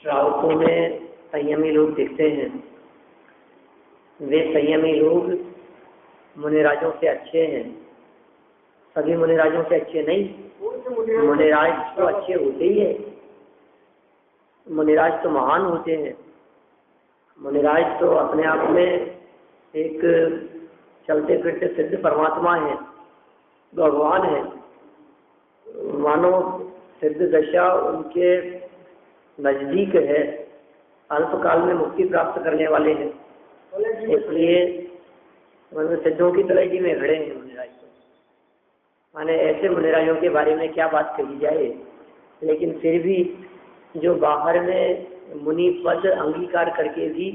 श्रावकों में संयमी लोग दिखते हैं। वे संयमी लोग मुनिराजों से अच्छे हैं। सभी मुनिराजों से अच्छे नहीं, मुनिराज तो अच्छे होते ही है। मुनिराज तो महान होते हैं। मुनिराज तो अपने आप में एक चलते फिरते सिद्ध परमात्मा है, भगवान है। मानो सिद्ध दशा उनके नजदीक है, अल्पकाल में मुक्ति प्राप्त करने वाले हैं। इसलिए सिद्धों की तलैजी में खड़े हैं मुनिराज। माने ऐसे मुनिराजों के बारे में क्या बात कही जाए। लेकिन फिर भी जो बाहर में मुनि पद अंगीकार करके भी,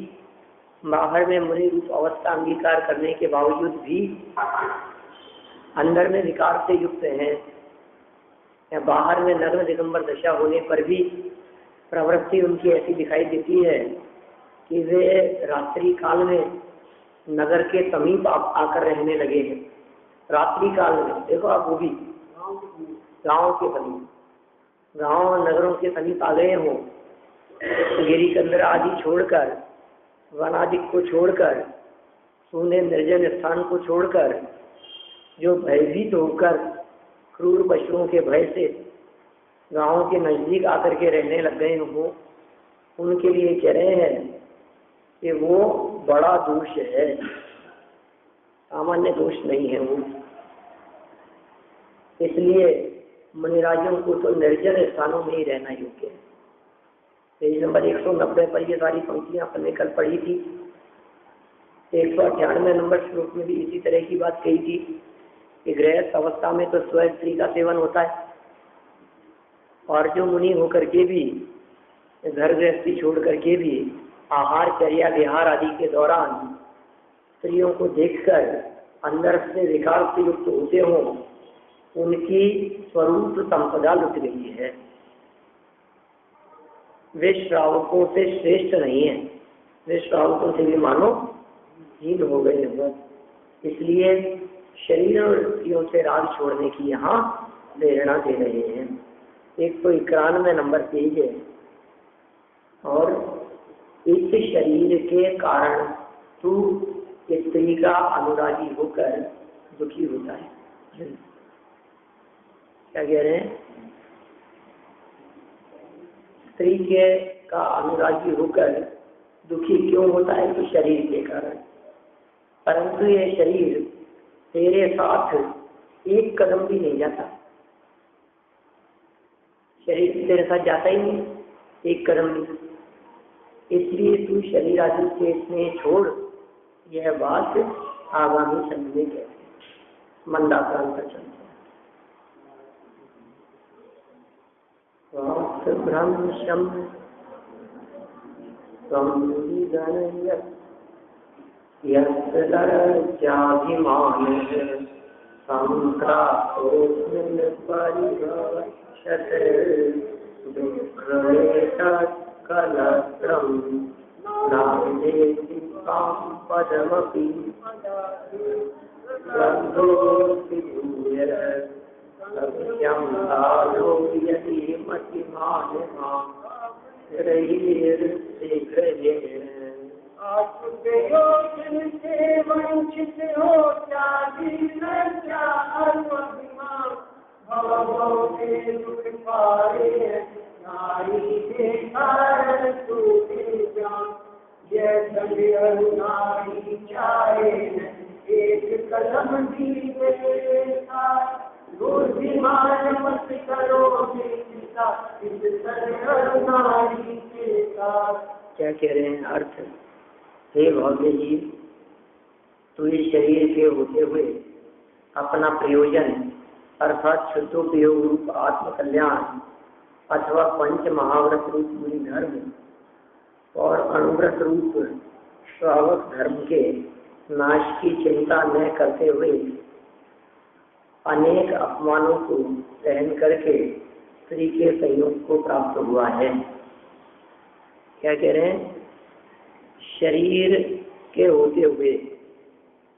बाहर में मुनि रूप अवस्था अंगीकार करने के बावजूद भी अंदर में विकार से युक्त हैं, या बाहर में नग्न दिगंबर दशा होने पर भी प्रवृत्ति उनकी ऐसी दिखाई देती है कि वे रात्रि काल में नगर के समीप आकर रहने लगे हैं। रात्रि काल में देखो आप, वो भी गाँव के समीप, गाँव नगरों के समीप आ गए हो, गिरी कंदर आदि छोड़कर, वन आदि को छोड़कर, सूने निर्जन स्थान को छोड़कर, जो भयभीत होकर क्रूर पशुओं के भय से गाँव के नजदीक आकर के रहने लग गए हो, उनके लिए कह रहे हैं कि वो बड़ा दोष है, सामान्य दोष नहीं है वो। इसलिए मुनिराजों को तो निर्जन स्थानों में ही रहना योग्य है। पेज नंबर 190 पर ये सारी पंक्तियां अपने कल पढ़ी थी। 198 नंबर श्लोक में भी इसी तरह की बात कही थी कि गृहस्थ अवस्था में तो स्व स्त्री का सेवन होता है, और जो मुनि होकर के भी घर गृहस्थी छोड़ करके भी आहार चर्या विहार आदि के दौरान स्त्रियों को देखकर अंदर से विकार से युक्त होते हो, उनकी स्वरूप संपदा लुट गई है। वे श्रावकों से श्रेष्ठ नहीं है, वे श्रावकों से भी मानो हीन हो गए हो। इसलिए शरीर और स्त्रियों से राग छोड़ने की यहाँ प्रेरणा दे रहे हैं। 191 नंबर पेज है। और इस शरीर के कारण तू स्त्री का अनुरागी होकर दुखी होता है। क्या कह रहे हैं? स्त्री के का अनुरागी होकर दुखी क्यों होता है? तो शरीर के कारण। परंतु ये शरीर तेरे साथ एक कदम भी नहीं जाता। शरीर तेरे साथ जाता ही नहीं एक कदम भी। इसलिए तू शरीर आदि के स्नेह छोड़। यह बात आगामी संघ में कहते हैं। मंदाक्रांत का चलता ब्रह्म यस्याभिमान संक्रांतोऽस्मिन् परिभवति दुःखमेतत्कलत्रं नान्येति पदमपि गन्धोऽस्ति भूयः सत्यं कालो यदि मतिमानः शीघ्रेण से वंचित हो त्यागी क्या अल्पभिमान भवभोगे दुख पारे नारी के कारण टूटे जान। यह सभी नारी चाहे एक कदम भी बेटा बुद्धिमान मत करो इस नारी के साथ। क्या कह रहे हैं अर्थ? हे भव्य जीव, तू इस शरीर के होते हुए अपना प्रयोजन अर्थात शुद्धोपयोग रूप आत्मकल्याण अथवा पंच महाव्रत रूप मुनि धर्म और अनुव्रत रूप श्रावक धर्म के नाश की चिंता न करते हुए अनेक अपमानों को सहन करके स्त्री के संयोग को प्राप्त हुआ है। क्या कह रहे हैं? शरीर के होते हुए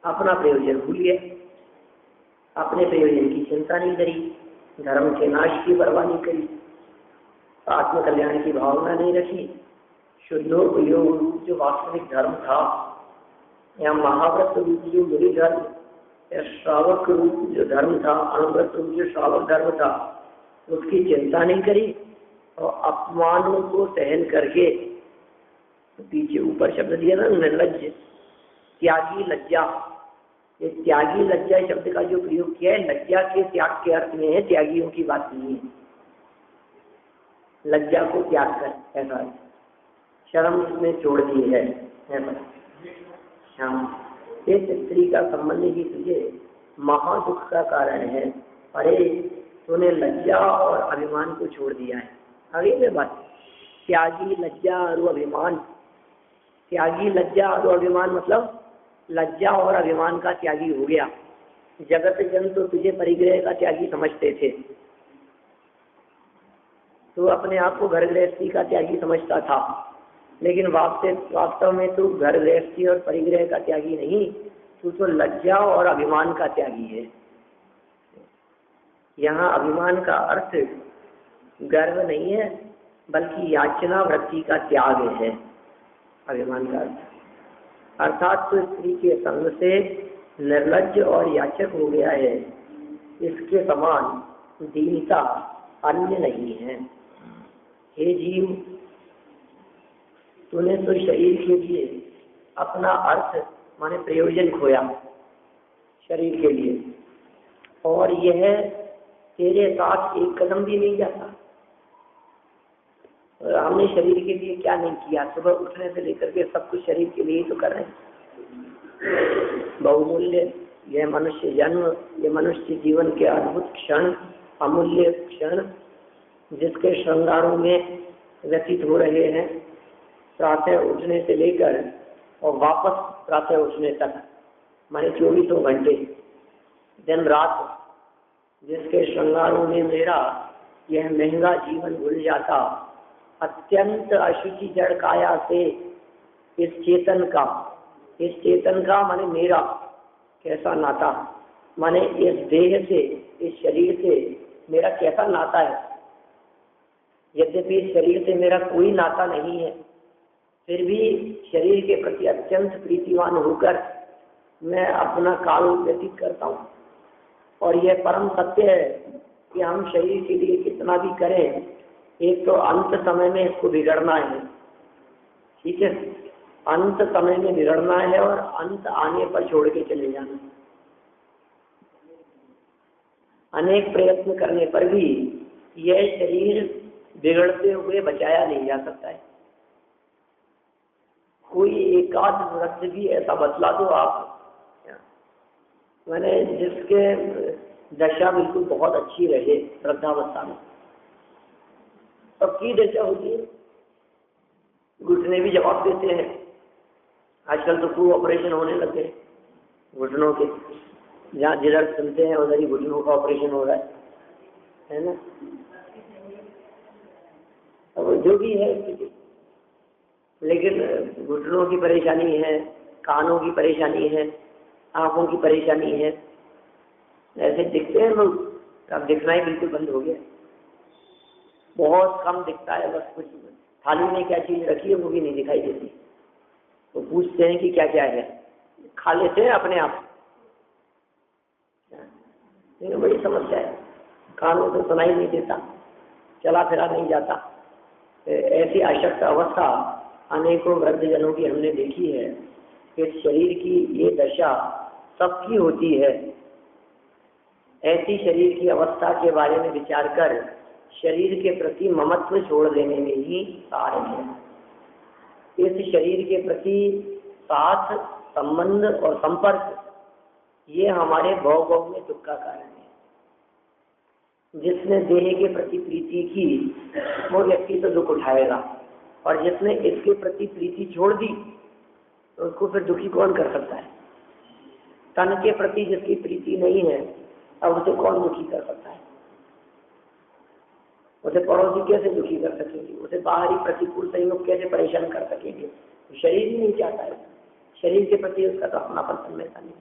अपना प्रयोजन भूल गया, अपने प्रयोजन की चिंता नहीं करी, धर्म के नाश की परवाह नहीं करी, आत्म कल्याण की भावना नहीं रखी, शुद्धोपयोग रूप जो वास्तविक धर्म था, या महाव्रत रूप जो मुनि धर्म, या श्रावक रूप जो धर्म था, अनुव्रत रूप जो श्रावक धर्म था, उसकी चिंता नहीं करी और अपमानों को सहन करके, पीछे ऊपर शब्द दिया ना निर्लज्ज, त्यागी लज्जा, ये त्यागी लज्जा शब्द का जो प्रयोग किया है लज्जा के त्याग के अर्थ में है, त्यागियों की बात नहीं है। लज्जा को त्याग कर ऐसा शर्म इसमें छोड़ दी है ऐसा। हाँ, इस स्त्री का संबंध ही तुझे महादुख का कारण है। अरे तूने लज्जा और अभिमान को छोड़ दिया है। आगे में बात, त्यागी लज्जा और अभिमान, त्यागी लज्जा और अभिमान मतलब लज्जा और अभिमान का त्यागी हो गया। जगत जन तो तुझे परिग्रह का त्यागी समझते थे, तो अपने आप को घर गृहस्थी का त्यागी समझता था, लेकिन वास्तव में तू घर गृहस्थी और परिग्रह का त्यागी नहीं, तू तो लज्जा और अभिमान का त्यागी है। यहाँ अभिमान का अर्थ गर्व नहीं है, बल्कि याचना वृत्ति का त्याग है अभिमान का अर्थ। अर्थात तो स्त्री के संग से निर्लज्ज और याचक हो गया है, इसके समान दीनता अन्य नहीं है। हे जीव, तूने तो शरीर के लिए अपना अर्थ माने प्रयोजन खोया शरीर के लिए, और यह तेरे साथ एक कदम भी नहीं जाता। हमने शरीर के लिए क्या नहीं किया, सुबह उठने से लेकर के सब कुछ शरीर के लिए ही तो कर रहे हैं। बहुमूल्य यह मनुष्य जन्म, यह मनुष्य जीवन के अद्भुत क्षण, अमूल्य क्षण जिसके श्रृंगारों में व्यतीत हो रहे हैं, प्रातः उठने से लेकर और वापस प्रातः उठने तक, माने 24 घंटे दिन रात, जिसके श्रृंगारों में मेरा यह महंगा जीवन भूल जाता, अत्यंत अशुचि जड़ काया से इस चेतन का माने मेरा कैसा नाता, माने इस देह से, इस शरीर से मेरा कैसा नाता है। यद्यपि इस शरीर से मेरा कोई नाता नहीं है, फिर भी शरीर के प्रति अत्यंत प्रीतिवान होकर मैं अपना काल व्यतीत करता हूँ। और यह परम सत्य है कि हम शरीर के लिए कितना भी करें, एक तो अंत समय में इसको बिगड़ना है, ठीक है, अंत समय में बिगड़ना है और अंत आने पर छोड़ के चले जाना। अनेक प्रयत्न करने पर भी यह शरीर बिगड़ते हुए बचाया नहीं जा सकता है। कोई एकाध वृत्त भी ऐसा बतला दो आप, मैंने जिसके दशा बिल्कुल बहुत अच्छी रहे वृद्धावस्था में, अब की दशा होती है, घुटने भी जवाब देते हैं। आजकल तो खूब ऑपरेशन होने लग गए घुटनों के, जहाँ जिधर सुनते हैं उधर ही घुटनों का ऑपरेशन हो रहा है ना। अब जो भी है, लेकिन घुटनों की परेशानी है, कानों की परेशानी है, आंखों की परेशानी है, ऐसे दिखते हैं लोग। अब दिखना ही बिल्कुल बंद हो गया, बहुत कम दिखता है। बस कुछ थाली में क्या चीज रखी है वो भी नहीं दिखाई देती, तो पूछते हैं कि क्या क्या है, खा लेते हैं अपने आप। ये बड़ी समस्या है, कानों से सुनाई नहीं देता, चला फिरा नहीं जाता। ऐसी अशक्त अवस्था अनेकों वृद्धजनों की हमने देखी है। इस शरीर की ये दशा सबकी होती है। ऐसी शरीर की अवस्था के बारे में विचार कर शरीर के प्रति ममत्व छोड़ देने में ही सार है। इस शरीर के प्रति साथ, संबंध और संपर्क, ये हमारे भव में दुख का कारण है। जिसने देह के प्रति प्रीति की वो व्यक्ति तो दुख उठाएगा, और जिसने इसके प्रति प्रीति छोड़ दी तो उसको फिर दुखी कौन कर सकता है। तन के प्रति जिसकी प्रीति नहीं है, अब उसे कौन दुखी कर सकता है। उसे पड़ोसी कैसे दुखी कर सकेंगे, उसे बाहरी प्रतिकूल संयोग कैसे परेशान कर सकेंगे। शरीर ही नहीं चाहता है, शरीर के प्रति उसका तो अपनापन सम्मेलन नहीं।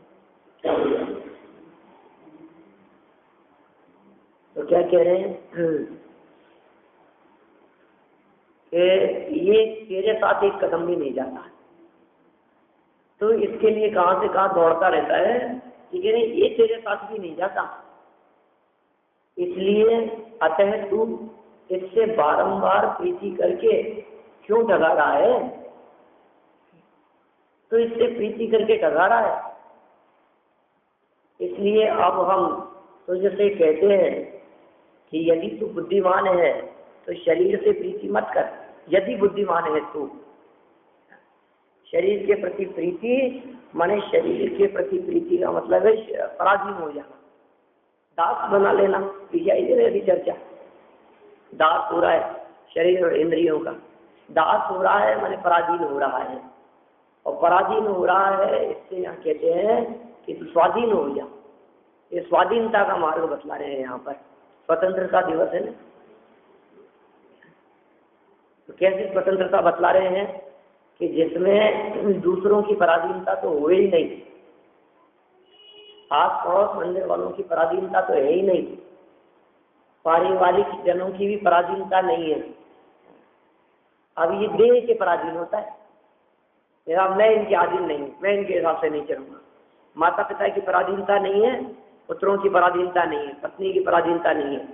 तो क्या कह रहे हैं, कि ये तेरे साथ एक कदम भी नहीं जाता, तो इसके लिए कहाँ से कहाँ दौड़ता रहता है, ठीक है नहीं, ये तेरे साथ भी नहीं जाता, इसलिए अतः तू इससे बारंबार प्रीति करके क्यों डगा रहा है, तो इससे प्रीति करके डगा रहा है। इसलिए अब हम तो जैसे कहते हैं कि यदि तू बुद्धिमान है तो शरीर से प्रीति मत कर, यदि बुद्धिमान है तो। शरीर के प्रति प्रीति माने शरीर के प्रति प्रीति का मतलब है पराधीन हो जाना, दास बना लेना। पीछे अभी चर्चा, दास हो रहा है शरीर और इंद्रियों का, दास हो रहा है माने पराधीन हो रहा है, और पराधीन हो रहा है इससे यहाँ कहते हैं कि स्वाधीन हो जा। ये स्वाधीनता का मार्ग बतला रहे हैं यहाँ पर। स्वतंत्रता दिवस है ना, तो कैसे स्वतंत्रता बतला रहे हैं कि जिसमें दूसरों की पराधीनता तो हो ही नहीं, आस पड़ोस मंदिर वालों की पराधीनता तो है ही नहीं, पारिवारिक जनों की भी पराधीनता नहीं है। अब ये देह के पराधीन होता है, मैं इनके अधीन नहीं हूँ, मैं इनके हिसाब से नहीं चलूंगा। माता पिता की पराधीनता नहीं है, पुत्रों की पराधीनता नहीं है, पत्नी की पराधीनता नहीं है,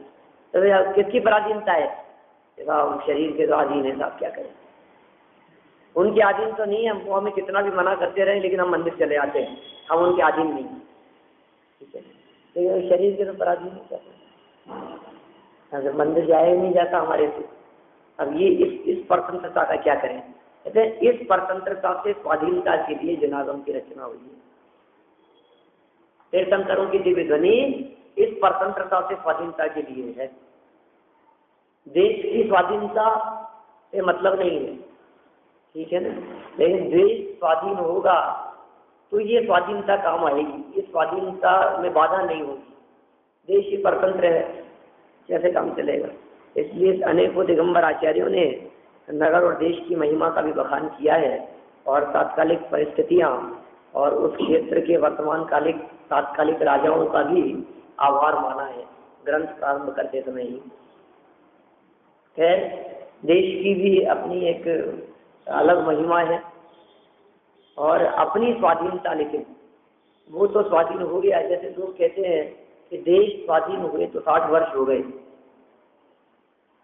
तो किसकी पराधीनता है? शरीर के तो अधीन है, साहब क्या करें। उनके अधीन तो नहीं है, वो हमें कितना भी मना करते रहे, लेकिन हम मंदिर चले आते हैं, हम उनके अधीन नहीं, ठीक है। तो शरीर के तो पराधीन नहीं करते, अगर मंदिर जाया ही नहीं जाता हमारे से। अब ये इस परतंत्रता का क्या करें? कहते हैं इस परतंत्रता से स्वाधीनता के लिए जनागम की रचना हुई है। तीर्थंकरों की दिव्य ध्वनि इस परतंत्रता से स्वाधीनता के लिए है। देश की स्वाधीनता से मतलब नहीं है, ठीक है ना, लेकिन देश स्वाधीन होगा तो ये स्वाधीनता काम आएगी, ये स्वाधीनता में बाधा नहीं होगी। देश ही परतंत्र है, कैसे काम चलेगा? इसलिए अनेकों दिगंबर आचार्यों ने नगर और देश की महिमा का भी बखान किया है, और तात्कालिक परिस्थितियां और उस क्षेत्र के वर्तमान कालिक तात्कालिक राजाओं का भी आभार माना है ग्रंथ प्रारंभ करते समय ही। खैर, देश की भी अपनी एक अलग महिमा है और अपनी स्वाधीनता, लेकिन वो तो स्वाधीन हो गया। जैसे लोग कहते हैं कि देश स्वाधीन हुए तो 60 वर्ष हो गए,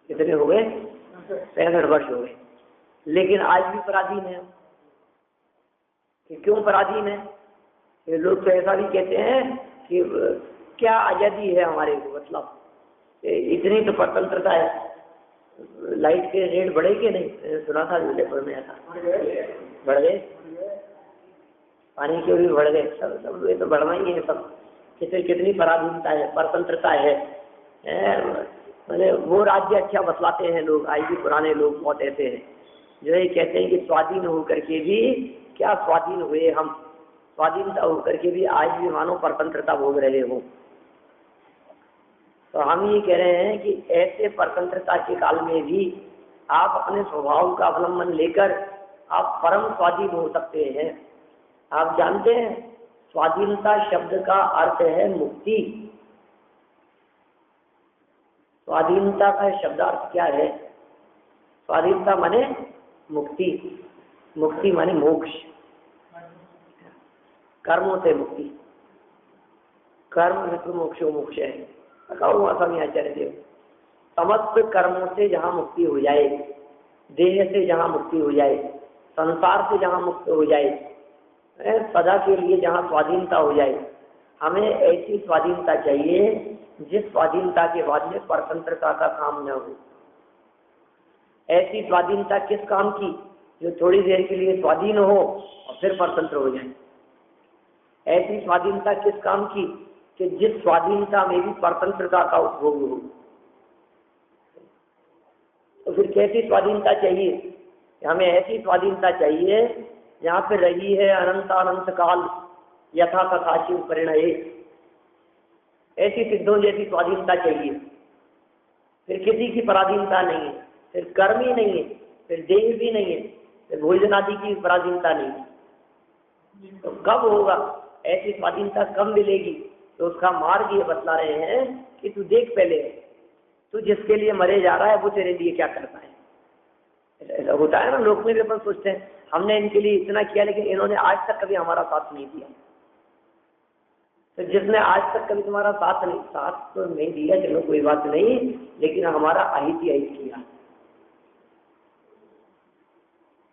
कितने हो गए? 65 वर्ष हो गए, लेकिन आज भी पराधीन है। कि क्यों पराधीन है? ये लोग तो ऐसा भी कहते हैं कि क्या आज़ादी है हमारे को, मतलब इतनी तो स्वतंत्रता है। लाइट के रेट बढ़े कि नहीं? सुना था जयपुर में ऐसा बढ़ गए, पानी के भी बढ़ गए, सब ये तो बढ़ना ही है सब। कितनी पराधीनता है, परतंत्रता है। मैंने वो राज्य अच्छा बतलाते हैं लोग, आज भी पुराने लोग बहुत ऐसे हैं जो ये कहते हैं कि स्वाधीन होकर के भी क्या स्वाधीन हुए हम, स्वाधीनता होकर के भी आज भी मानो परतंत्रता भोग रहे हो। तो हम ये कह रहे हैं कि ऐसे परतंत्रता के काल में भी आप अपने स्वभाव का अवलंबन लेकर आप परम स्वाधीन हो सकते हैं। आप जानते हैं स्वाधीनता शब्द का अर्थ है मुक्ति। स्वाधीनता का शब्दार्थ क्या है? स्वाधीनता माने मुक्ति, मुक्ति माने मोक्ष, कर्मों से मुक्ति। कर्म विप्र मोक्षो मोक्ष है, स्वामी आचार्य देव। समस्त कर्मों से जहाँ मुक्ति हो जाए, देह से जहाँ मुक्ति हो जाए, संसार से जहाँ मुक्त हो जाए, सदा के लिए जहाँ स्वाधीनता हो जाए, हमें ऐसी स्वाधीनता चाहिए जिस स्वाधीनता के बाद में परतंत्रता का काम न हो। ऐसी स्वाधीनता किस काम की? जो थोड़ी देर के लिए स्वाधीन हो और फिर परतंत्र हो जाए। ऐसी स्वाधीनता किस काम की? कि जिस स्वाधीनता में भी परतंत्रता का उपभोग हो। तो फिर कैसी स्वाधीनता चाहिए? हमें ऐसी स्वाधीनता चाहिए जहाँ पे रही है अनंत काल यथा तथा शिव परिणय। ऐसी सिद्धों जैसी स्वाधीनता चाहिए। फिर किसी की पराधीनता नहीं है, फिर कर्म ही नहीं है, फिर देह भी नहीं है, फिर भोजन आदि की पराधीनता नहीं है। तो कब होगा ऐसी स्वाधीनता? कब मिलेगी? तो उसका मार्ग ये बतला रहे हैं कि तू देख पहले, तू जिसके लिए मरे जा रहा है वो तेरे लिए क्या करता है। ऐसा होता है ना, लोक में भी अपन सोचते हैं हमने इनके लिए इतना किया लेकिन इन्होंने आज तक कभी हमारा साथ नहीं दिया। तो जिसने आज तक कभी तुम्हारा साथ तो नहीं दिया, चलो कोई बात नहीं, लेकिन हमारा अहित किया।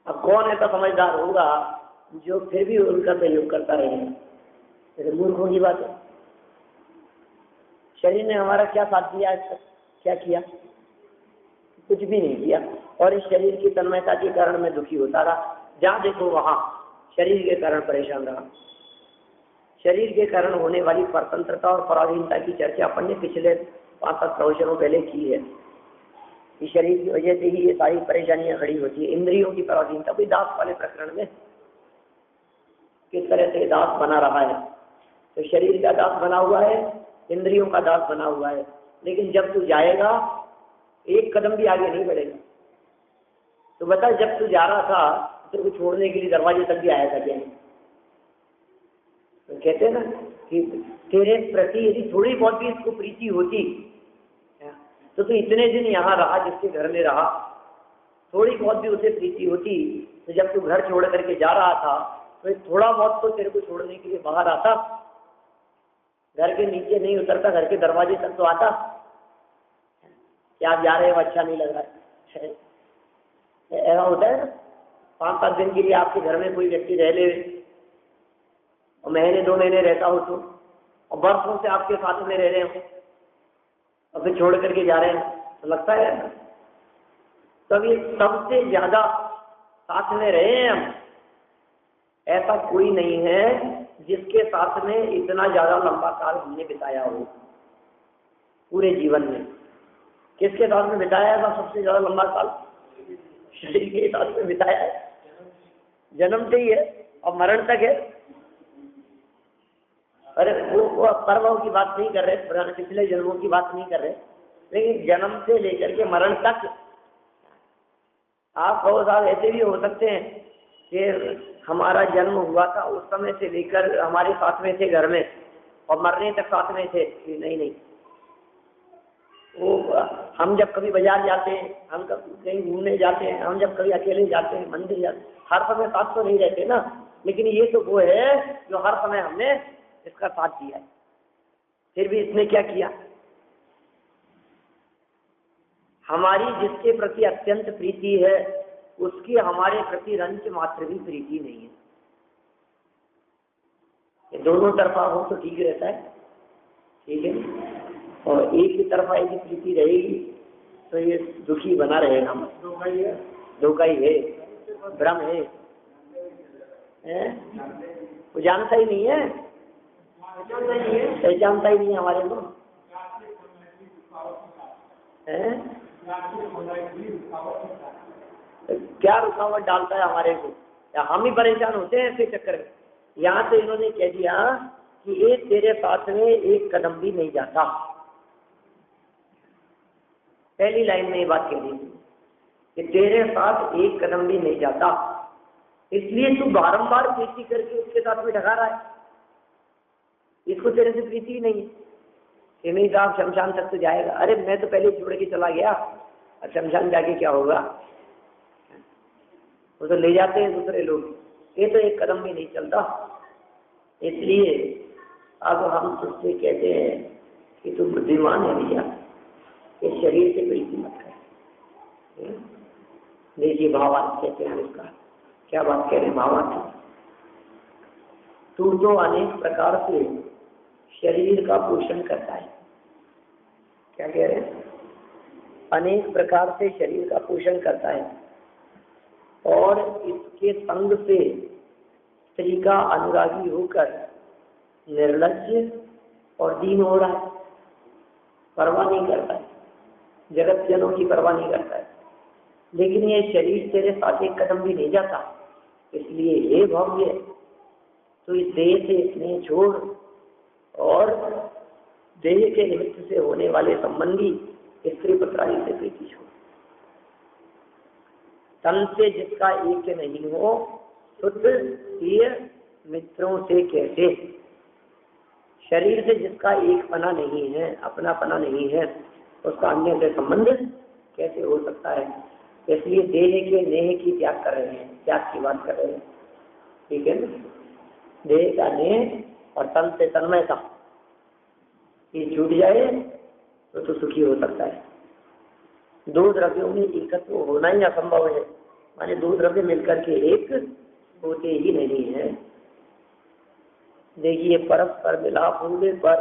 अब कौन ऐसा समझदार होगा जो फिर भी उनका सहयोग करता रहे? जैसे मूर्खों की बात है। शरीर ने हमारा क्या साथ दिया आज तक? क्या किया? कुछ भी नहीं किया। और इस शरीर की तन्मयता के कारण मैं दुखी होता रहा। जहाँ देखो वहां शरीर के कारण परेशान रहा। शरीर के कारण होने वाली परतंत्रता और पराधीनता की चर्चा अपन ने पिछले 5-7 प्रवचनों पहले की है। इस शरीर की वजह से ही ये सारी परेशानियां खड़ी होती है। इंद्रियों की पराधीनता, कोई दास वाले प्रकरण में किस तरह से दास बना रहा है। तो शरीर का दास बना हुआ है, इंद्रियों का दास बना हुआ है, लेकिन जब तू जाएगा एक कदम भी आगे नहीं बढ़ेगा। तो बता, जब तू जा रहा था तो कुछ छोड़ने के लिए दरवाजे तक भी आया था क्या? तो कहते हैं ना कि तेरे प्रति यदि थोड़ी बहुत भी इसको प्रीति होती तो तू इतने दिन यहाँ रहा, जिसके घर में रहा, थोड़ी बहुत भी उसे प्रीति होती तो जब तू घर छोड़ करके जा रहा था तो थोड़ा बहुत तो तेरे को छोड़ने के लिए बाहर आता, घर के नीचे नहीं उतरता, घर के दरवाजे तक तो आता। क्या आप जा रहे हो, अच्छा नहीं लग रहा है, ऐसा होता है ना। 5-7 दिन के लिए आपके घर में कोई व्यक्ति रह ले और महीने 2 महीने रहता हो तो, और बरसों से आपके साथ में रह रहे हो और फिर छोड़ करके जा रहे हैं, तो लगता है ना। तब ये सबसे ज्यादा साथ में रहे हैं हम। ऐसा कोई नहीं है जिसके साथ में इतना ज्यादा लंबा काल हमने बिताया हो पूरे जीवन में। किसके साथ में बिताया है सबसे ज्यादा लंबा काल? शरीर के साथ में बिताया है। जन्म से ही है और मरण तक है। अरे वो पर्वों की बात नहीं कर रहे, पिछले जन्मों की बात नहीं कर रहे, लेकिन जन्म से लेकर के मरण तक। आप कहो साहब ऐसे भी हो सकते हैं कि हमारा जन्म हुआ था उस समय से लेकर हमारे साथ में थे घर में और मरने तक साथ में थे। नहीं, वो हम जब कभी बाजार जाते हैं, हम कहीं घूमने जाते हैं, हम जब कभी अकेले जाते हैं, मंदिर जाते हैं, हर समय साथ तो नहीं रहते ना। लेकिन ये तो वो है जो हर समय हमने इसका साथ दिया है। फिर भी इसने क्या किया? हमारी जिसके प्रति अत्यंत प्रीति है उसकी हमारे प्रति रंच मात्र भी प्रीति नहीं है। ये दोनों तरफा हो तो ठीक रहता है, ठीक है। और एक ही तरफा यदि प्रीति रहेगी तो ये दुखी बना रहेगा। धोखा ही है, भ्रम है, वो जानता ही नहीं है, पहचानता ही नहीं है हमारे को। क्या रुकावट डालता है हमारे को, या हम ही परेशान होते हैं इसके चक्कर में। यहाँ तो इन्होंने कह दिया कि ये तेरे साथ में एक कदम भी नहीं जाता। पहली लाइन में ये बात कह दी कि तेरे साथ एक कदम भी नहीं जाता, इसलिए तू बारंबार प्रीति करके उसके साथ में ढका रहा है। इसको तेरे से प्रीति ही नहीं है कि नहीं साहब शमशान तक तो जाएगा। अरे मैं तो पहले छोड़ के चला गया, अब शमशान जाके क्या होगा? वो तो ले जाते हैं दूसरे लोग, ये तो एक कदम भी नहीं चलता। इसलिए अब हम तुझसे कहते हैं कि तू बुद्धिमान है भैया, इस शरीर से प्रीति मत कर। देखिए भावार्थ कहते हैं इसका, क्या बात कह रहे हैं भावार्थ? तू तो अनेक प्रकार से शरीर का पोषण करता है। क्या कह रहे हैं? अनेक प्रकार से शरीर का पोषण करता है और इसके संग से स्त्री का अनुरागी होकर निर्लज्ज और दीन हो रहा है, परवाह नहीं करता है, जगत जनों की परवाह नहीं करता है। लेकिन ये शरीर तेरे साथ एक कदम भी नहीं जाता, इसलिए ये भव्य तो इस देह से स्नेह छोड़ और देह के निमित्त से होने वाले संबंधी स्त्री पुत्रादि से प्रीति छोड़। तन से जिसका एक नहीं हो शुद्ध प्रिय मित्रों से कैसे? शरीर से जिसका एक पना नहीं है, अपना पना नहीं है, उसका अन्य से संबंध कैसे हो सकता है? इसलिए देह के नेह की त्याग कर रहे हैं, त्याग की बात कर रहे हैं, ठीक है ना। देह का नेह और तन से तन्मयता ये छूट जाए तो सुखी हो सकता है। दो द्रव्यों में एकत्व होना ही असंभव है, माने दो द्रव्य मिलकर के एक होते ही नहीं है। देखिए परस्पर मिलाप होने पर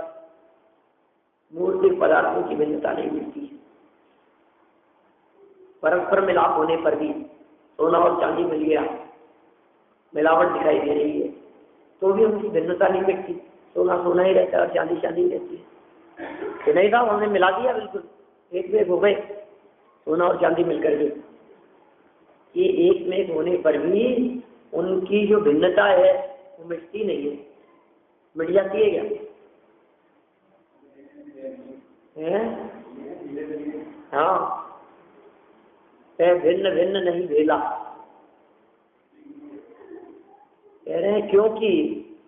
मूर्ति पदार्थों की भिन्नता नहीं मिलती है। परस्पर मिलाप होने पर भी सोना और चांदी मिल गया, मिलावट दिखाई दे रही है, तो भी उनकी भिन्नता नहीं मिटती। सोना सोना ही रहता है और चांदी चांदी ही रहती है। तो नहीं था, हमने मिला दिया, बिल्कुल एक में एक हो गए सोना और चांदी मिलकर के। ये एक में एक होने पर भी उनकी जो भिन्नता है वो मिटती नहीं है। मिट जाती है क्या है? हाँ, भिन्न भिन्न नहीं भेला कह रहे हैं, क्योंकि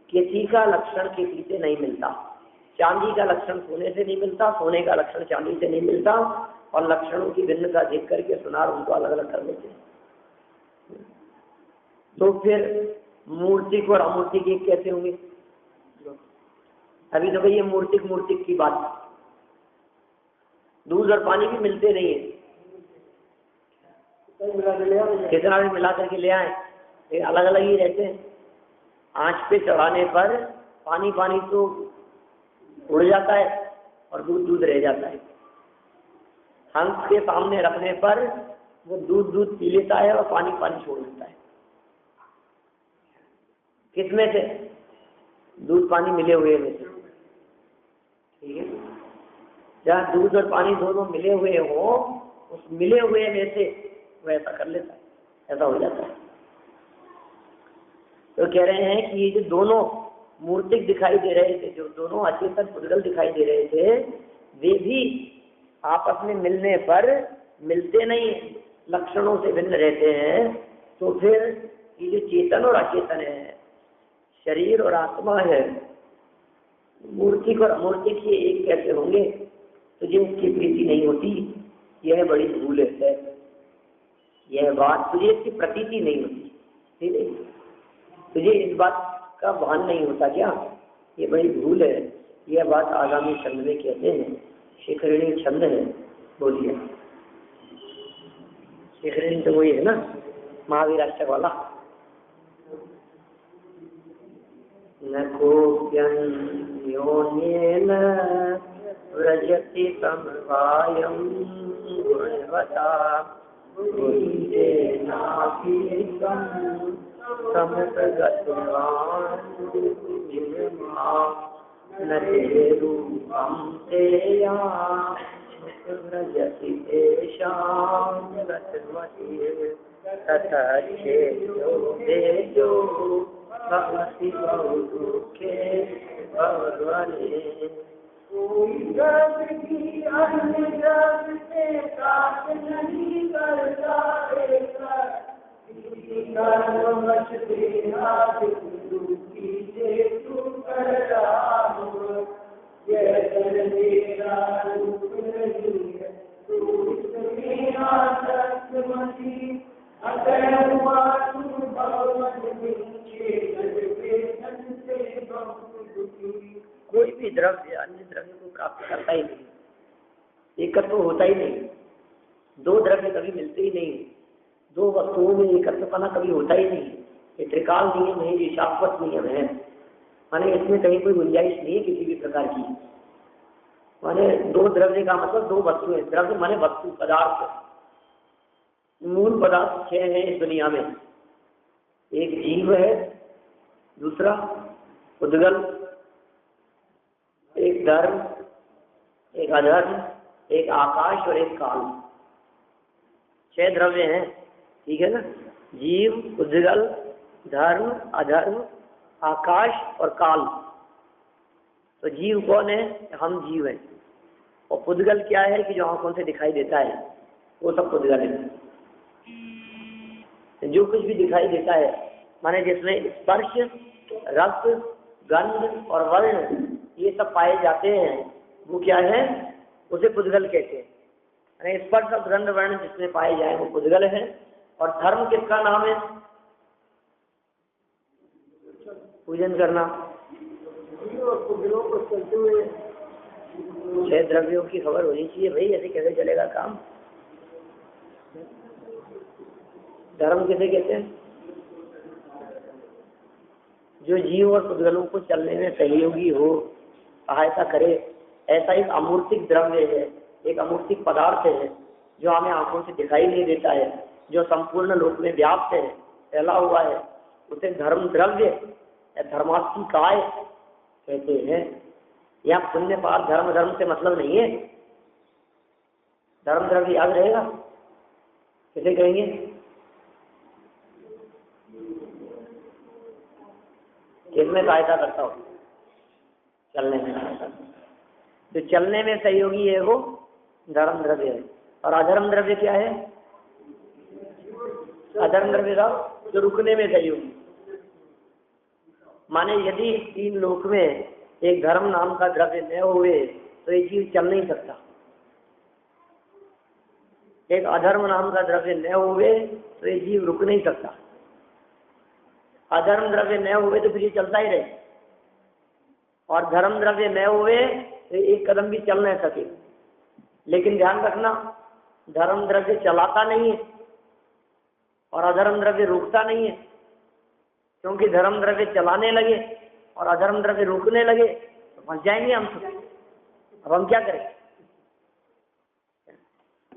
किसी का लक्षण किसी से नहीं मिलता। चांदी का लक्षण सोने से नहीं मिलता, सोने का लक्षण चांदी से नहीं मिलता, और लक्षणों की भिन्नता देख करके सुनार उनको अलग अलग कर देते हैं। तो फिर मूर्तिक और अमूर्तिक एक कैसे होंगे? अभी तो भाई ये मूर्तिक मूर्तिक की बात, दूध और पानी भी मिलते नहीं है, कितना भी मिला करके ले आए, ये अलग अलग ही रहते हैं। आंच पे चढ़ाने पर पानी पानी तो उड़ जाता है और दूध दूध रह जाता है। हंस के सामने रखने पर वो दूध दूध पी लेता है और पानी पानी छोड़ देता है। किसमें से? दूध पानी मिले हुए में से, ठीक है। जहाँ दूध और पानी दोनों मिले हुए हो, उस मिले हुए में से वो ऐसा कर लेता है, ऐसा हो जाता है। तो कह रहे हैं कि ये जो दोनों मूर्तिक दिखाई दे रहे थे, जो दोनों अचेतन पुद्गल दिखाई दे रहे थे, वे भी आपस में मिलने पर मिलते नहीं, लक्षणों से भिन्न रहते हैं। तो फिर ये जो चेतन और अचेतन है, शरीर और आत्मा है, मूर्तिक और अमूर्तिक ये एक कैसे होंगे? तो जिनकी प्रीति नहीं होती, यह बड़ी भूल है। यह बात तुझे इसकी प्रतीति नहीं होती, ठीक है, तुझे इस बात का भान नहीं होता क्या? ये बड़ी भूल है। यह बात आगामी छंद में कहते हैं। शिखरिणी छंद है, बोलिए। शिखरिणी तो वही है ना, महावीराष्टक वाला। न कोप्यं योन्येन व्रजति समवायं गुणवता न ते रूपं तेया व्रजति तेषां रतवती ततच्छेदो देजो भवति बहुदुःखे भवद्वने। कोई जग की अन्य जग से प्राप्त नहीं करता कर्मवश देहादि दुखी से तू कर राम। यह तेरा रूप नहीं है, तू इसमें आसक्तमती अगर हुआ तू भगवत नीचे जग से बहुत दुखी। कोई भी द्रव्य अन्य द्रव्य को प्राप्त करता ही नहीं, एकत्व होता ही नहीं। दो द्रव्य कभी मिलते ही नहीं, दो वस्तुओं में एकत्वपना कभी होता ही नहीं। ये त्रिकाल नियम है, ये शाश्वत नियम है, माने इसमें कहीं कोई गुंजाइश नहीं है किसी भी प्रकार की। माने दो द्रव्य का मतलब दो वस्तु है, द्रव्य माने वस्तु, पदार्थ। मूल पदार्थ 6 है इस दुनिया में। एक जीव है, दूसरा उद्गल, एक धर्म, एक अधर्म, एक आकाश और एक काल। 6 द्रव्य हैं, ठीक है ना। जीव, उद्गल, धर्म, अधर्म, आकाश और काल। तो जीव कौन है? हम जीव हैं। और पुद्गल क्या है कि जो आंखों से दिखाई देता है, वो सब पुद्गल है। जो कुछ भी दिखाई देता है, माने जिसमें स्पर्श, रस, गंध और वर्ण ये सब पाए जाते हैं, वो क्या है? उसे पुद्गल कहते हैं। अरे स्पर्श और गंध वर्ण जिसमें पाए जाए वो पुद्गल है। और धर्म किसका नाम है? पूजन करना। छह द्रव्यों की खबर होनी चाहिए भाई, ऐसे कैसे चलेगा काम? धर्म किसे कहते हैं? जो जीव और पुद्गलों को चलने में सहयोगी हो, सहायता करे, ऐसा एक अमूर्तिक द्रव्य है, एक अमूर्तिक पदार्थ है जो हमें आंखों से दिखाई नहीं देता है, जो संपूर्ण लोक में व्याप्त है, फैला हुआ है, उसे धर्म द्रव्य या धर्मास्थी काय कहते हैं। यहाँ पुण्य पाप धर्म धर्म से मतलब नहीं है। धर्म द्रव्य याद रहेगा, किसे कहेंगे? किसमें सहायता करता हो? चलने में सहायता। तो चलने में सहयोगी है वो धर्म द्रव्य है। और अधर्म द्रव्य क्या है? अधर्म द्रव्य का जो रुकने में सहयोगी। माने यदि तीन लोक में एक धर्म नाम का द्रव्य न हुए तो ये जीव चल नहीं सकता। एक अधर्म नाम का द्रव्य न हुए तो ये जीव रुक नहीं सकता। अधर्म द्रव्य न हुए तो फिर ये चलता ही रहे, और धर्म द्रव्य न हुए तो एक कदम भी चल नहीं सके। लेकिन ध्यान रखना, धर्म द्रव्य चलाता नहीं है और अधर्म द्रव्य रुकता नहीं है, क्योंकि धर्म द्रव्य चलाने लगे और अधर्म द्रव्य रुकने लगे तो फंस जाएंगे हम सब। अब हम क्या करें?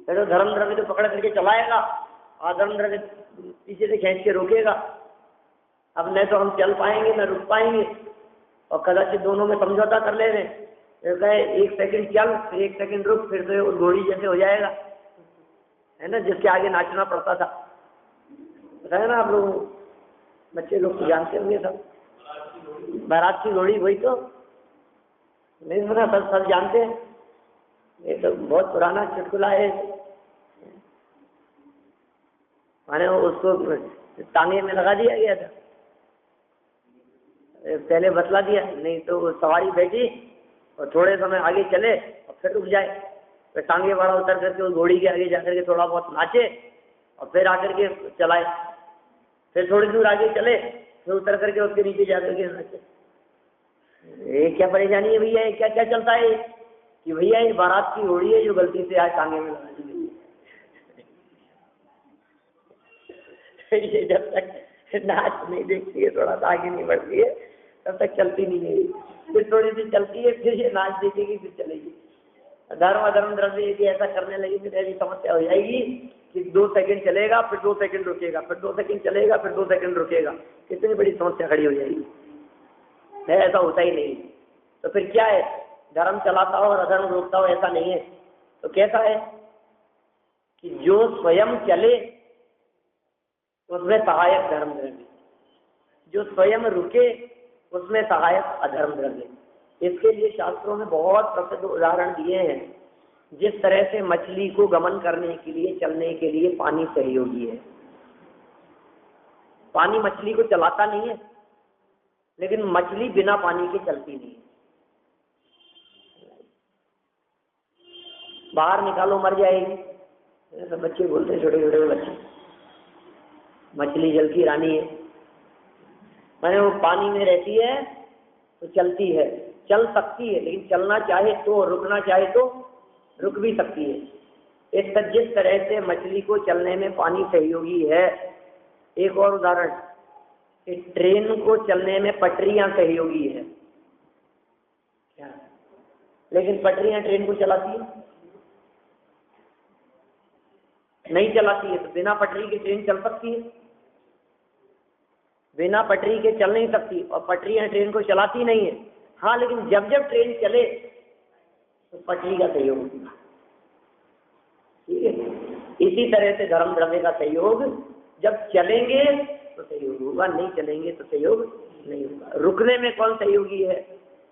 तो धर्म द्रव्य तो पकड़ करके चलाएगा, अधर्म द्रव्य पीछे से खींच के रोकेगा। अब न तो हम चल पाएंगे न रुक पाएंगे, और कदाचित दोनों में समझौता कर ले रहे हैं। कहे 1 सेकंड चल, फिर 1 सेकंड रुक, फिर तो घोड़ी जैसे हो जाएगा, है ना, जिसके आगे नाचना पड़ता था। पता है ना आप लोग, बच्चे लोग तो जानते होंगे सब, बारात की घोड़ी, वही तो नहीं सुना? सब जानते हैं। ये तो बहुत पुराना चुटकुला है। माने उसको टांगे में लगा दिया गया था, पहले बतला दिया, नहीं तो सवारी बैठी और थोड़े समय आगे चले और फिर रुक जाए, फिर टांगे वाला उतर करके उस घोड़ी के आगे जाकर के थोड़ा बहुत नाचे और फिर आकर के चलाए, फिर थोड़ी दूर आगे चले, फिर उतर करके उसके नीचे जाकर के नाचे। ये क्या परेशानी है भैया? क्या क्या चलता है कि भैया ये बारात की घोड़ी है जो गलती से आज टांगे में लगा दी गई है। ये जब तक नाच नहीं देखती है, थोड़ा सा आगे नहीं बढ़ती है, तब तक चलती नहीं है। फिर थोड़ी सी चलती है, फिर ये नाच देखेगी, फिर चलेगी। धर्म अधर्म द्रव्य यदि ऐसा करने लगी फिर ऐसी समस्या हो जाएगी कि 2 सेकंड चलेगा, फिर 2 सेकंड रुकेगा, फिर 2 सेकंड चलेगा, फिर 2 सेकंड रुकेगा। कितनी बड़ी समस्या खड़ी हो जाएगी। है, ऐसा होता ही नहीं। तो फिर क्या है? धर्म चलाता हो और अधर्म रोकता हो, ऐसा नहीं है। तो कैसा है कि जो स्वयं चले उसमें सहायक धर्म द्रव्य, जो स्वयं रुके उसमें सहायक अधर्म द्रव्य। इसके लिए शास्त्रों में बहुत प्रसिद्ध उदाहरण दिए हैं। जिस तरह से मछली को गमन करने के लिए, चलने के लिए पानी सहयोगी है। पानी मछली को चलाता नहीं है, लेकिन मछली बिना पानी के चलती नहीं है। बाहर निकालो मर जाएगी, सब बच्चे बोलते हैं, छोटे छोटे बच्चे, मछली जल की रानी है। माने वो पानी में रहती है तो चलती है, चल सकती है, लेकिन चलना चाहे तो, रुकना चाहे तो रुक भी सकती है। जिस तरह से मछली को चलने में पानी सहयोगी है। एक और उदाहरण, ट्रेन को चलने में पटरियां सहयोगी है। लेकिन पटरियां ट्रेन को चलाती है? नहीं चलाती है। तो बिना पटरी के ट्रेन चल सकती है? बिना पटरी के चल नहीं सकती, और पटरियां ट्रेन को चलाती नहीं है। हाँ, लेकिन जब जब ट्रेन चले तो पटरी का सहयोग होगा। ठीक है, इसी तरह से धर्म द्रव्य का सहयोग, जब चलेंगे तो सहयोग होगा, नहीं चलेंगे तो सहयोग नहीं होगा। रुकने में कौन सहयोगी है?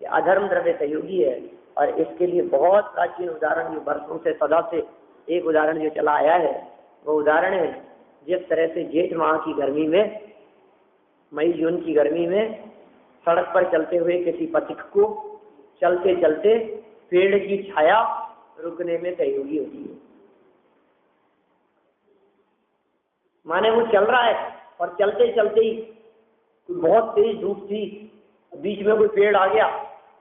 कि अधर्म द्रव्य सहयोगी है। और इसके लिए बहुत प्राचीन उदाहरण, जो वर्षों से, सदा से एक उदाहरण जो चला आया है, वो उदाहरण है जिस तरह से जेठ माह की गर्मी में, मई जून की गर्मी में सड़क पर चलते हुए किसी पथिक को चलते चलते पेड़ की छाया रुकने में सहयोगी होती है। माने वो चल रहा है और चलते चलते ही बहुत तेज धूप थी, बीच में कोई पेड़ आ गया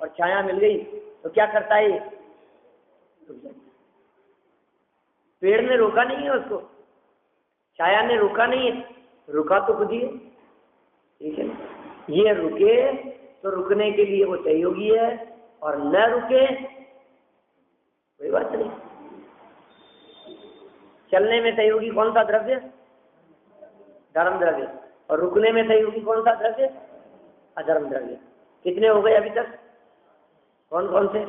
और छाया मिल गई, तो क्या करता है ये? पेड़ ने रोका नहीं है उसको, छाया ने रोका नहीं है, रुका तो खुद ही है। ठीक है, ये रुके तो रुकने के लिए वो सहयोगी है, और न रुके कोई बात नहीं। चलने में सहयोगी कौन सा द्रव्य? धर्म द्रव्य। और रुकने में सहयोगी कौन सा द्रव्य? अधर्म द्रव्य। कितने हो गए अभी तक? कौन कौन से?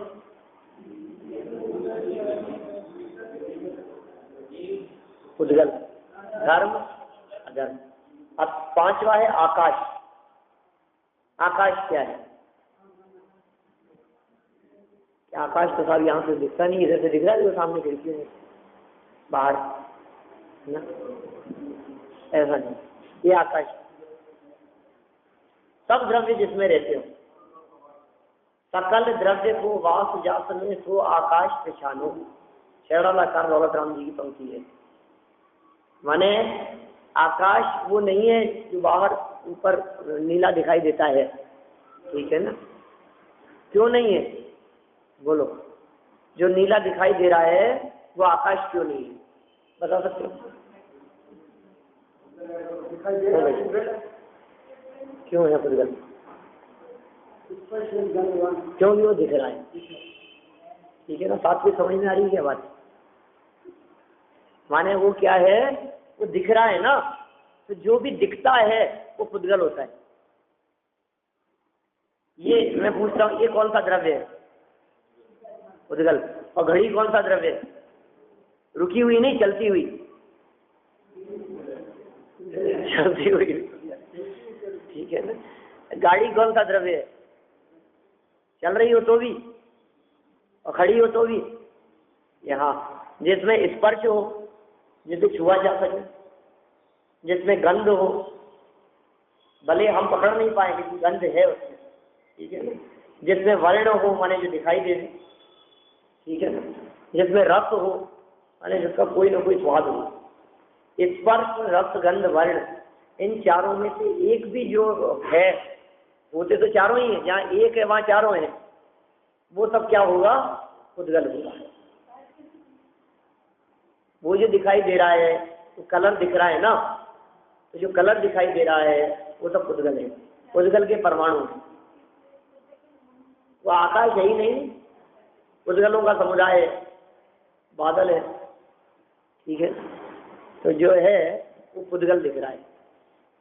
उद्गल, धर्म, अधर्म। अब पांचवा है आकाश। आकाश क्या है? आकाश तो साहब यहाँ से दिखता नहीं, इधर से दिख रहा है जो सामने खिड़की में बाहर ना, ऐसा नहीं, ये आकाश। सब द्रव्य जिसमें रहते हो, सकल द्रव्य को वास जात में सो आकाश पहचानो, शेरालाकार दौलत राम जी की पंक्ति है। माने आकाश वो नहीं है जो बाहर ऊपर नीला दिखाई देता है, ठीक है ना? क्यों नहीं है बोलो? जो नीला दिखाई दे रहा है वो आकाश क्यों नहीं है, बता सकते हो? क्यों है पुद्गल? क्यों नहीं वो दिख रहा है? ठीक है ना, बात भी समझ में आ रही है क्या बात? माने वो क्या है, वो दिख रहा है ना, तो जो भी दिखता है वो पुद्गल होता है। ये मैं पूछ रहा हूँ, ये कौन सा द्रव्य है? पुद्गल। और घड़ी कौन सा द्रव्य है? रुकी हुई नहीं, चलती हुई। चलती हुई, ठीक है ना। गाड़ी कौन सा द्रव्य है? चल रही हो तो भी और खड़ी हो तो भी। यहाँ जिसमें स्पर्श हो, जिसे छुआ जा सके, जिसमें गंध हो, भले हम पकड़ नहीं पाए लेकिन गंध है उसमें, ठीक है ना। जिसमें वर्ण हो, माने जो दिखाई दे, ठीक है ना। जिसमें रस हो, माने जिसका कोई ना कोई स्वाद हो। स्पर्श, रस, गंध, वर्ण, इन चारों में से एक भी जो है, होते तो चारों ही है, जहाँ एक है वहाँ चारों है, वो सब क्या होगा? पुद्गल होगा। वो जो दिखाई दे रहा है, तो कलर दिख रहा है ना, तो जो कलर दिखाई दे रहा है वो सब पुद्गल है, पुद्गल के परमाणु है। वो आकाश है ही नहीं, पुद्गलों का समुदाय है, बादल है, ठीक है। तो जो है वो पुद्गल दिख रहा है।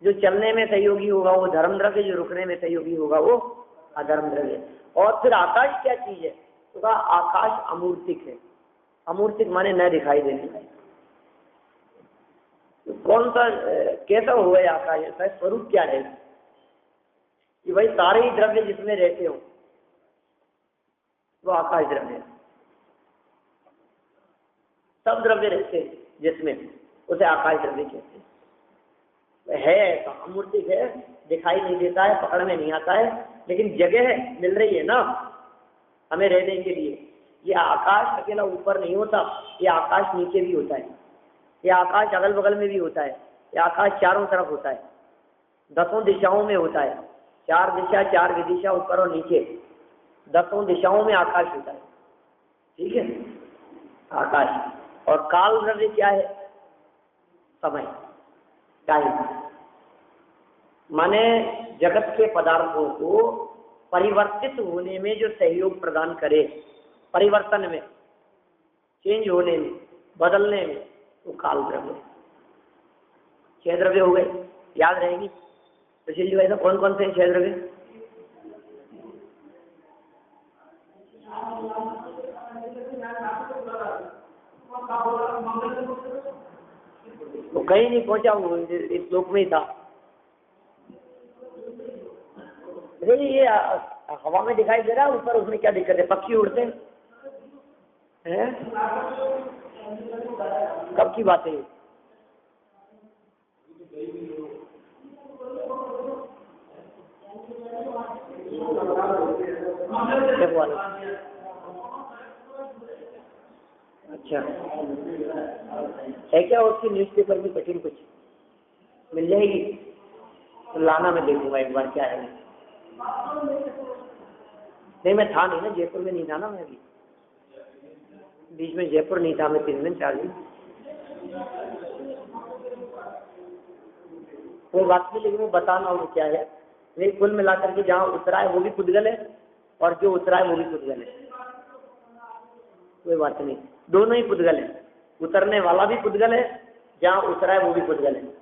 जो चलने में सहयोगी होगा वो धर्म द्रव्य, जो रुकने में सहयोगी होगा वो अधर्म द्रव्य। और फिर आकाश क्या चीज है? तो कहा आकाश अमूर्तिक है। अमूर्तिक माने न दिखाई देने का। तो कौन सा, कैसा हुआ है आकाश? ऐसा स्वरूप क्या है कि भाई सारे ही द्रव्य जिसमें रहते हो वो आकाश द्रव्य है। सब द्रव्य रहते हैं जिसमें, उसे आकाश द्रव्य कहते हैं। है तो अमूर्तिक है, दिखाई नहीं देता है, पकड़ में नहीं आता है, लेकिन जगह मिल रही है ना हमें रहने के लिए। ये आकाश अकेला ऊपर नहीं होता, ये आकाश नीचे भी होता है, ये आकाश अगल बगल में भी होता है, ये आकाश चारों तरफ होता है, 10 दिशाओं में होता है। 4 दिशा, 4 विदिशा, ऊपर और नीचे, 10 दिशाओं में आकाश होता है, ठीक है। आकाश। और काल द्रव्य क्या है? समय, टाइम। माने जगत के पदार्थों को परिवर्तित होने में जो सहयोग प्रदान करे, परिवर्तन में, चेंज होने में, बदलने में, तो काल द्रव्य। 6 द्रव्य हो गए, याद रहेंगी तो चलिए भाई साहब, कौन कौन से 6 द्रव्य? तो कहीं नहीं पहुंचा, वो इस श्लोक में ही था। ये हवा में दिखाई दे रहा है ऊपर, उसमें क्या दिक्कत है? पक्षी उड़ते हैं, कब की बात है ये? अच्छा है क्या उसकी न्यूज़पेपर में कठिन कुछ? मिल जाएगी तो लाना, मैं देखूंगा एक बार क्या है। नहीं मैं था नहीं ना, जयपुर में नहीं था ना मैं, अभी बीच में जयपुर नहीं था मैं 3 दिन 4 दिन। कोई बात नहीं, लेकिन वो बताना वो क्या है। नहीं कुल मिलाकर के जहाँ उतरा है वो भी पुद्गल है और जो उतरा है वो भी पुद्गल है, कोई बात नहीं, दोनों ही पुद्गल है। उतरने वाला भी पुद्गल है, जहाँ उतरा है वो भी पुद्गल है।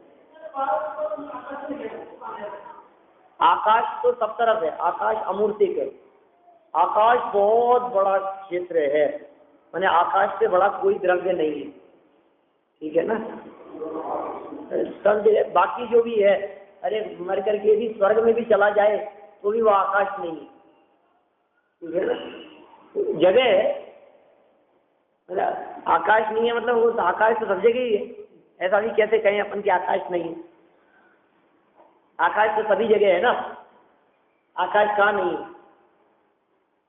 आकाश तो सब तरफ है, आकाश अमूर्तिक है। आकाश बहुत बड़ा क्षेत्र है, माने आकाश से बड़ा कोई द्रव्य नहीं है, ठीक है ना। सब जगह बाकी जो भी है, अरे मर करके भी स्वर्ग में भी चला जाए तो भी वो आकाश नहीं है, ठीक है ना। जगह है, मतलब आकाश नहीं है, मतलब वो आकाश तो सब जगह ही है। ऐसा भी कैसे कहें अपन कि आकाश नहीं है, आकाश तो सभी जगह है ना। आकाश कहाँ नहीं है,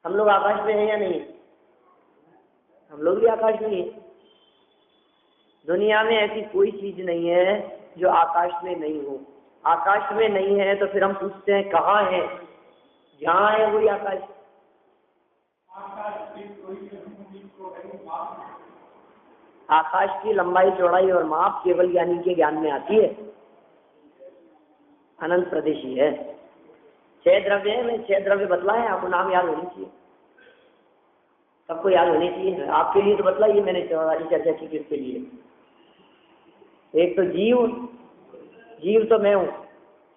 हम लोग आकाश में हैं या नहीं, हम लोग भी आकाश में हैं। दुनिया में ऐसी कोई चीज नहीं है जो आकाश में नहीं हो। आकाश में नहीं है तो फिर हम पूछते हैं कहाँ है, जहाँ है वही आकाश। आकाश की लंबाई चौड़ाई और माप केवल ज्ञानी के ज्ञान में आती है, अनंत प्रदेशी है। 6 द्रव्य है, मैं 6 द्रव्य बतलाए, आपको नाम याद होनी चाहिए, सबको याद होनी चाहिए। आपके लिए तो बतलाइए मैंने चर्चा की किसके लिए। एक तो जीव, जीव तो मैं हूँ,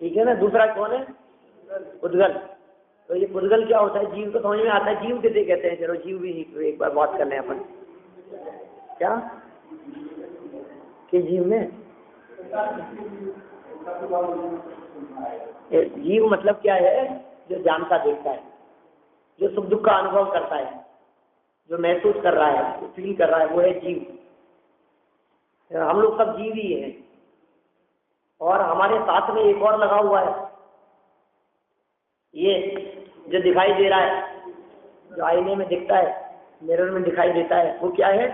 ठीक है ना। दूसरा कौन है, पुद्गल। तो ये पुद्गल क्या होता है, जीव को समझ में आता है, जीव किसे कहते हैं। चलो जीव भी एक बार बात कर लें अपन, क्या कि जीव में जीव मतलब क्या है, जो जानता देखता है, जो सुख दुख का अनुभव करता है, जो महसूस कर रहा है, जो फील कर रहा है, वो है जीव। हम लोग सब जीव ही हैं। और हमारे साथ में एक और लगा हुआ है, ये जो दिखाई दे रहा है, जो आईने में दिखता है, मिरर में दिखाई देता है, वो क्या है,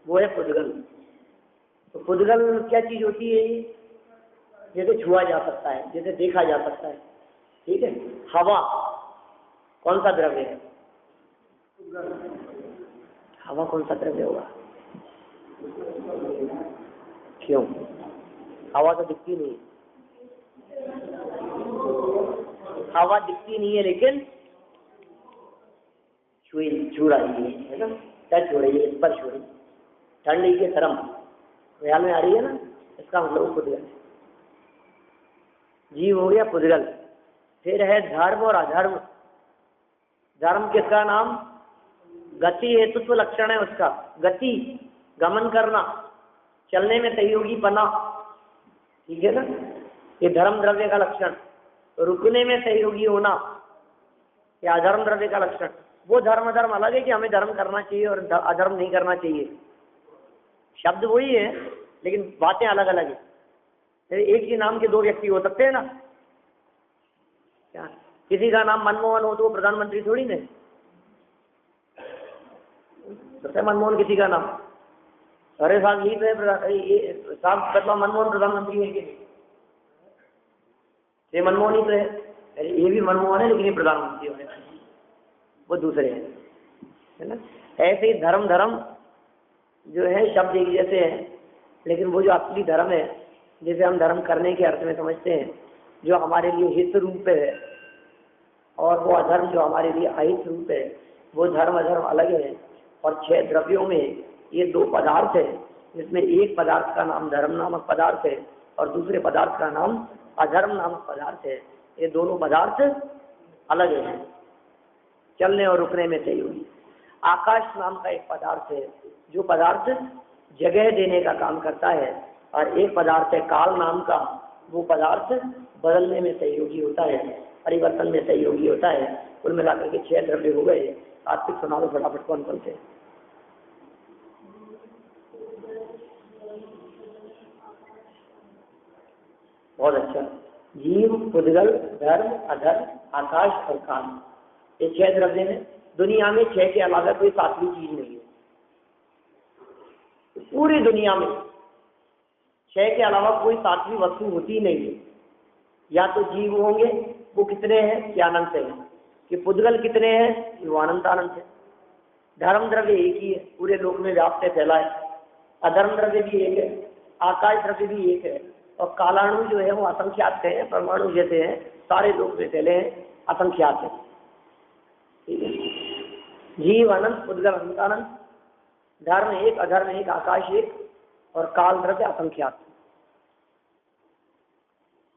वो है पुद्गल। तो पुद्गल क्या चीज होती है, जैसे छुआ जा सकता है, जैसे देखा जा सकता है, ठीक है। हवा कौन सा द्रव्य है, हवा कौन सा द्रव्य होगा, क्यों, हवा तो दिखती नहीं है, हवा दिखती नहीं है लेकिन छू रही है ना, टच हो रही है, स्पर्श हो रही है, ठंडी के शर्म ख्याल में आ रही है ना, इसका मतलब पुद्गल। जीव हो गया पुद्गल। फिर है धर्म और अधर्म। धर्म किसका नाम, गति हेतुत्व लक्षण है उसका, गति गमन करना, चलने में सहयोगी बना, ठीक है ना, ये धर्म द्रव्य का लक्षण। रुकने में सहयोगी होना, ये अधर्म द्रव्य का लक्षण। वो धर्म अधर्म अलग है कि हमें धर्म करना चाहिए और अधर्म नहीं करना चाहिए, शब्द वही है लेकिन बातें अलग अलग है। एक ही नाम के 2 व्यक्ति हो सकते हैं ना, क्या किसी का नाम मनमोहन हो तो वो प्रधानमंत्री थोड़ी ना, सबसे मनमोहन किसी का नाम, अरे साहब यही तो है साहब, मतलब मनमोहन प्रधानमंत्री है कि नहीं, ये मनमोहन ही तो है, अरे ये भी मनमोहन है लेकिन ये प्रधानमंत्री होने वो दूसरे हैं, है ना। ऐसे ही धर्म धर्म जो है शब्द एक जैसे हैं, लेकिन वो जो असली धर्म है, जिसे हम धर्म करने के अर्थ में समझते हैं, जो हमारे लिए हित रूप है, और वो अधर्म जो हमारे लिए अहित रूप है, वो धर्म अधर्म अलग है। और 6 द्रव्यों में ये 2 पदार्थ है, जिसमें एक पदार्थ का नाम धर्म नामक पदार्थ है और दूसरे पदार्थ का नाम अधर्म नामक पदार्थ है। ये दोनों पदार्थ अलग हैं, चलने और रुकने में सहयोगी। आकाश नाम का एक पदार्थ है, जो पदार्थ जगह देने का काम करता है, और एक पदार्थ है काल नाम का, वो पदार्थ बदलने में सहयोगी होता है, परिवर्तन में सहयोगी होता है। कुल मिलाकर के 6 द्रव्य हो गए। आत्मिक सुना दो फटाफट कौन कौन से। बहुत अच्छा, जीव पुद्गल धर्म अधर्म आकाश और काल, ये 6 द्रव्य हैं। दुनिया में 6 के अलावा कोई 7वीं चीज नहीं है, पूरी दुनिया में छह के अलावा कोई सातवीं वस्तु होती ही नहीं है। या तो जीव होंगे, वो कितने हैं कि अनंत है, कि पुद्गल कितने हैं वो अनंत अनंत है। धर्म द्रव्य एक ही है, पूरे लोक में व्याप्त है, फैला है। अधर्म द्रव्य भी एक है, आकाश द्रव्य भी एक है, और कालाणु जो है वो असंख्यात है, परमाणु जैसे हैं, सारे लोक में फैले हैं, असंख्यात है। ठीक है, जीव अनंत, पुद्गल अनंत अनंत, धर्म एक, अधर्म एक, आकाश एक, और काल द्रव्य असंख्यात।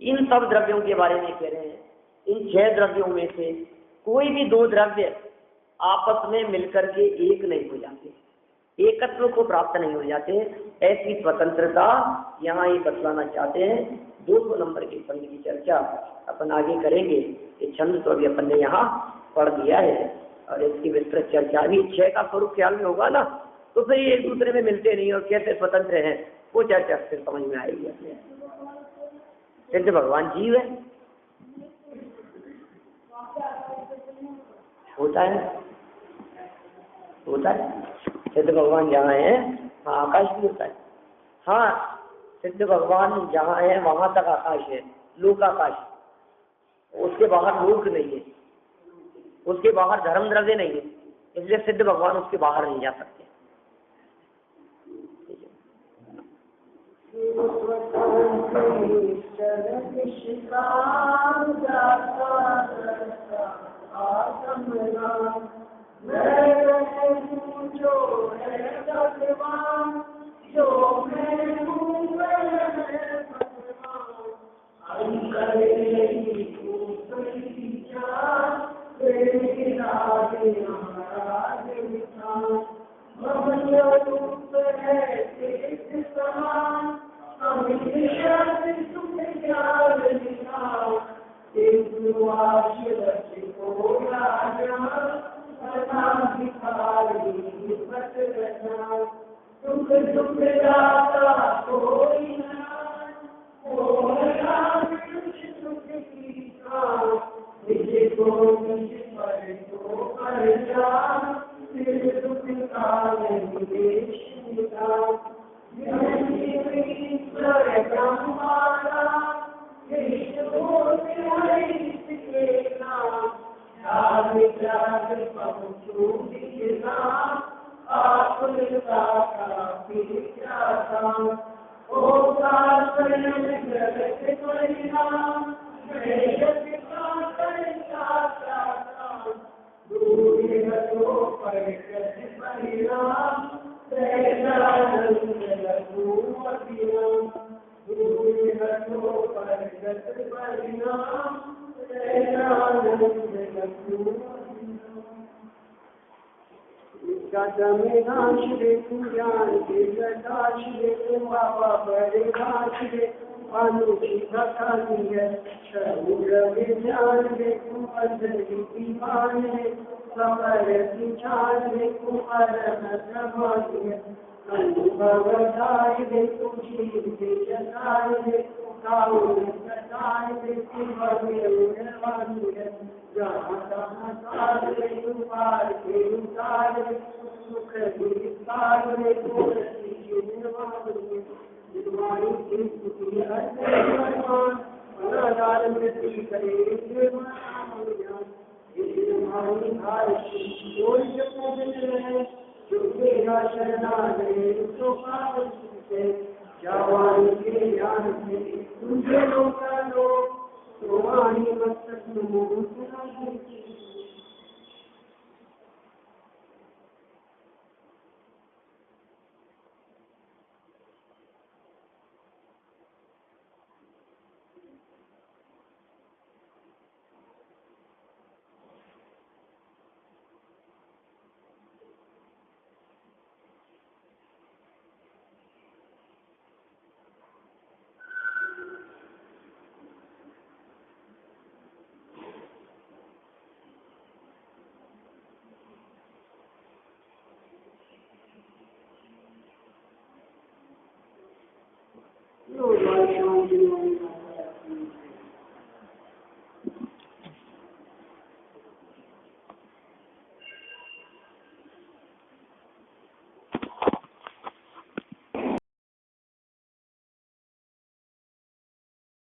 इन सब द्रव्यों के बारे में कह रहे हैं, इन 6 द्रव्यों में से कोई भी 2 द्रव्य आपस में मिलकर के एक नहीं हो जाते, एकत्व को प्राप्त नहीं हो जाते। ऐसी स्वतंत्रता यहाँ ये बतलाना चाहते हैं। 200 नंबर के छंद की चर्चा अपन आगे करेंगे। ये छंद तो अभी अपन ने यहाँ पढ़ दिया है, और इसकी विस्तृत चर्चा भी 6 का स्वरूप ख्याल में होगा ना, तो फिर ये एक दूसरे में मिलते नहीं और कैसे स्वतंत्र हैं, वो चर्चा फिर समझ में आएगी अपने। सिद्ध भगवान जीव है, होता है सिद्ध भगवान जहाँ है, हाँ आकाश भी होता है। हाँ, सिद्ध भगवान जहाँ है वहां तक आकाश है, लोक आकाश, उसके बाहर लोक नहीं है, उसके बाहर धर्म द्रव्य नहीं है, इसलिए सिद्ध भगवान उसके बाहर नहीं जा सकते।